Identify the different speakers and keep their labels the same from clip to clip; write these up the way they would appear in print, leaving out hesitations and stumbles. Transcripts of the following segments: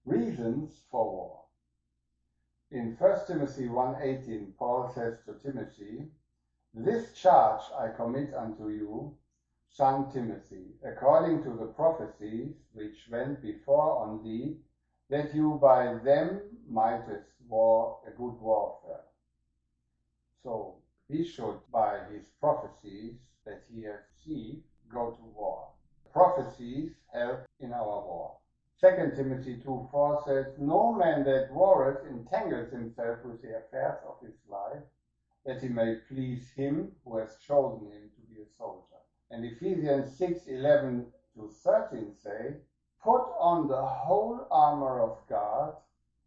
Speaker 1: Reasons for war. In 1 Timothy 1:18, Paul says to Timothy, "This charge I commit unto you, son Timothy, according to the prophecies which went before on thee, that you by them mightest war a good warfare." So he should, by his prophecies that he has received, go to war. Prophecies help in our war. 2 Timothy 2:4 says, "No man that warreth entangles himself with the affairs of his life, that he may please him who has chosen him to be a soldier." And Ephesians 6:11-13 say, "Put on the whole armor of God,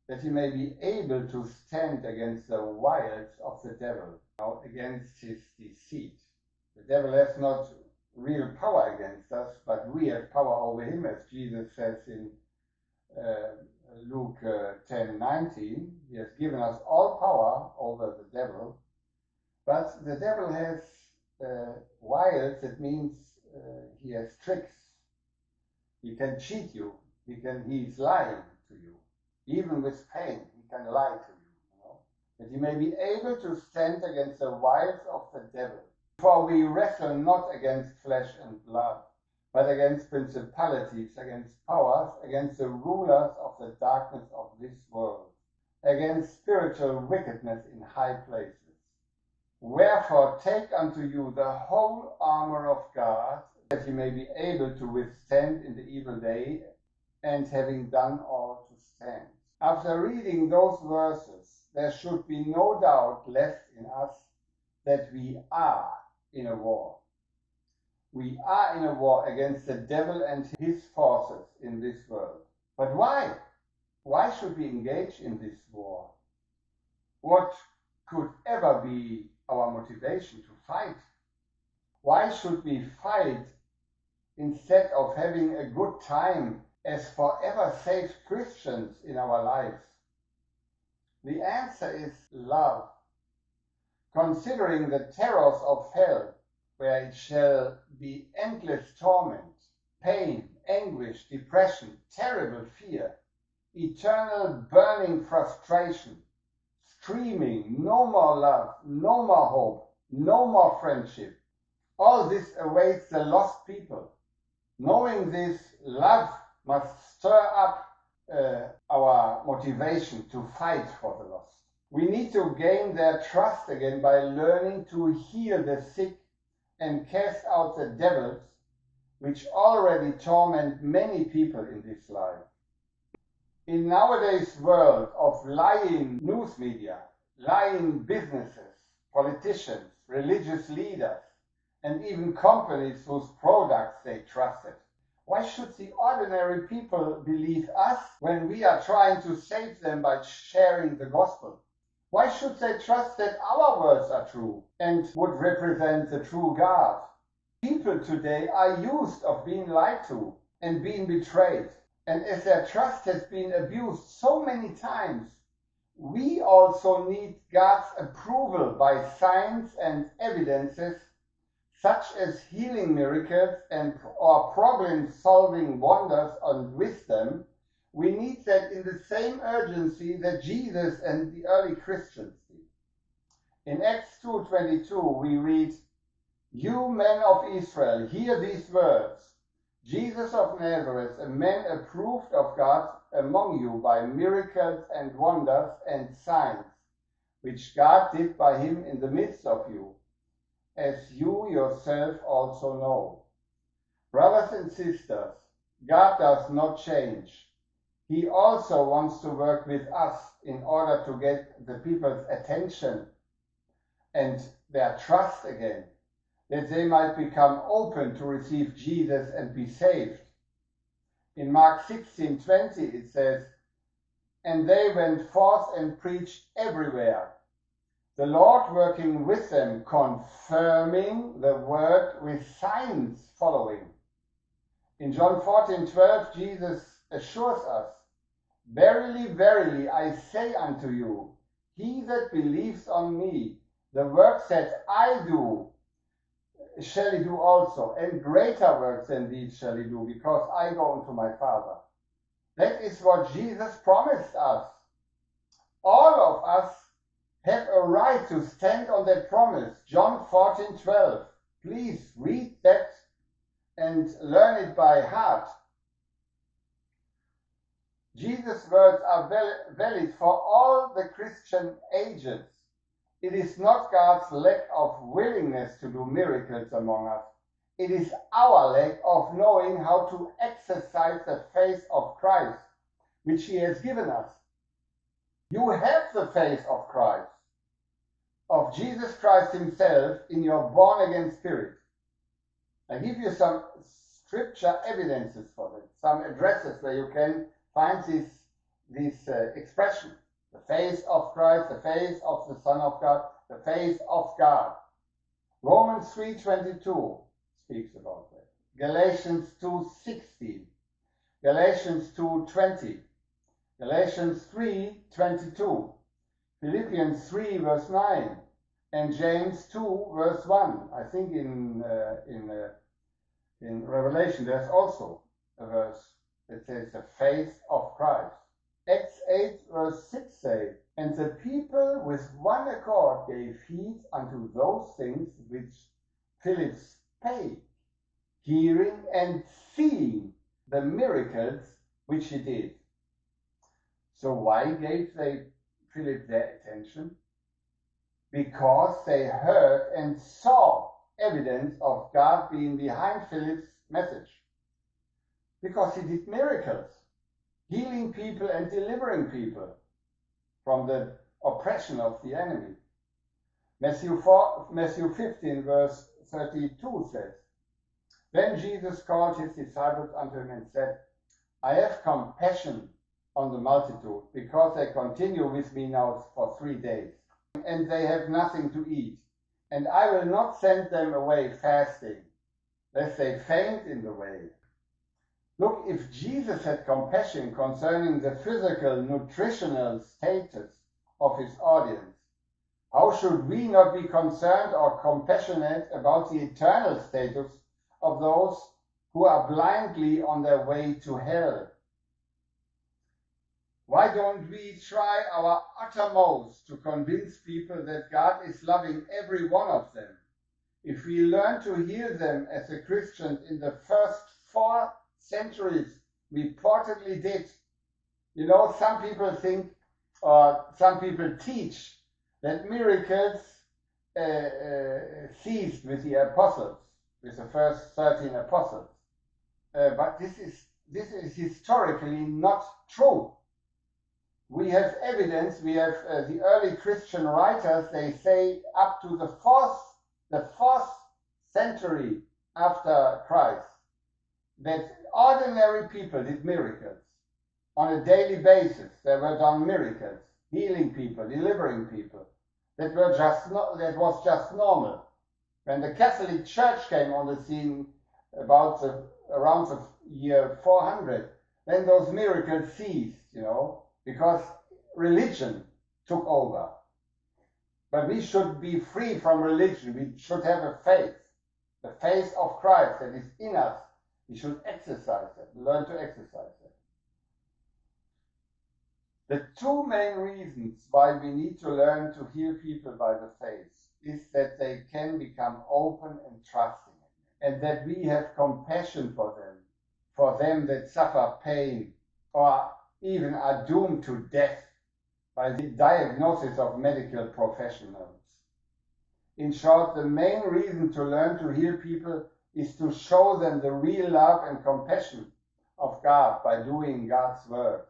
Speaker 1: that he may be able to stand against the wiles of the devil," against his deceit. The devil has not real power against us, but we have power over him, as Jesus says in Luke 10:19. He has given us all power over the devil, but the devil has wiles. It means he has tricks. He can cheat you. He's lying to you. Even with pain, he can lie to you, that you may be able to stand against the wiles of the devil. For we wrestle not against flesh and blood, but against principalities, against powers, against the rulers of the darkness of this world, against spiritual wickedness in high places. Wherefore take unto you the whole armor of God, that ye may be able to withstand in the evil day, and having done all to stand. After reading those verses, there should be no doubt left in us that we are in a war. We are in a war against the devil and his forces in this world. But why? Why should we engage in this war? What could ever be our motivation to fight? Why should we fight instead of having a good time as forever saved Christians in our lives? The answer is love. Considering the terrors of hell, where it shall be endless torment, pain, anguish, depression, terrible fear, eternal burning frustration, screaming, no more love, no more hope, no more friendship. All this awaits the lost people. Knowing this, love must stir up our motivation to fight for the lost. We need to gain their trust again by learning to heal the sick and cast out the devils which already torment many people in this life. In nowadays world of lying news media, lying businesses, politicians, religious leaders, and even companies whose products they trusted, why should the ordinary people believe us when we are trying to save them by sharing the gospel? Why should they trust that our words are true and would represent the true God? People today are used of being lied to and being betrayed. And as their trust has been abused so many times, we also need God's approval by signs and evidences, such as healing miracles or problem-solving wonders and wisdom. We need that in the same urgency that Jesus and the early Christians did. In Acts 2:22 we read, "You men of Israel, hear these words. Jesus of Nazareth, a man approved of God among you by miracles and wonders and signs, which God did by him in the midst of you, as you yourself also know." Brothers and sisters, God does not change. He also wants to work with us in order to get the people's attention and their trust again, that they might become open to receive Jesus and be saved. In Mark 16:20 it says, "And they went forth and preached everywhere, the Lord working with them, confirming the word with signs following." In John 14:12 Jesus assures us, "Verily, verily, I say unto you, he that believes on me, the works that I do shall he do also, and greater works than these shall he do, because I go unto my Father." That is what Jesus promised us. All of us have a right to stand on that promise. John 14:12. Please read that and learn it by heart. Jesus' words are valid for all the Christian ages. It is not God's lack of willingness to do miracles among us. It is our lack of knowing how to exercise the faith of Christ, which He has given us. You have the faith of Christ, of Jesus Christ Himself in your born-again spirit. I give you some scripture evidences for that, some addresses where you can find this expression. The face of Christ, the face of the Son of God, the face of God. Romans 3:22 speaks about that. Galatians 2:16. Galatians 2:20. Galatians 3:22. Philippians 3 verse 9. And James 2 verse 1. I think in Revelation there's also a verse that says the face of Christ. Acts 8 verse 6 say, and the people with one accord gave heed unto those things which Philip spake, hearing and seeing the miracles which he did. So why gave they Philip their attention? Because they heard and saw evidence of God being behind Philip's message. Because he did miracles, healing people and delivering people from the oppression of the enemy. Matthew 15 verse 32 says, then Jesus called his disciples unto him and said, I have compassion on the multitude, because they continue with me now for 3 days, and they have nothing to eat. And I will not send them away fasting, lest they faint in the way. Look, if Jesus had compassion concerning the physical, nutritional status of his audience, how should we not be concerned or compassionate about the eternal status of those who are blindly on their way to hell? Why don't we try our uttermost to convince people that God is loving every one of them? If we learn to hear them as the Christians in the first 4 centuries reportedly did. You know, some people think, or some people teach, that miracles ceased with the apostles, with the first 13 apostles. But this is historically not true. We have evidence, we have the early Christian writers, they say up to the fourth century after Christ, that ordinary people did miracles on a daily basis. They were done miracles, healing people, delivering people. That was just normal. When the Catholic Church came on the scene around the year 400, then those miracles ceased, you know, because religion took over. But we should be free from religion. We should have a faith, the faith of Christ that is in us. We should exercise it, learn to exercise it. The 2 main reasons why we need to learn to heal people by the faith is that they can become open and trusting, and that we have compassion for them that suffer pain or even are doomed to death by the diagnosis of medical professionals. In short, the main reason to learn to heal people is to show them the real love and compassion of God by doing God's works.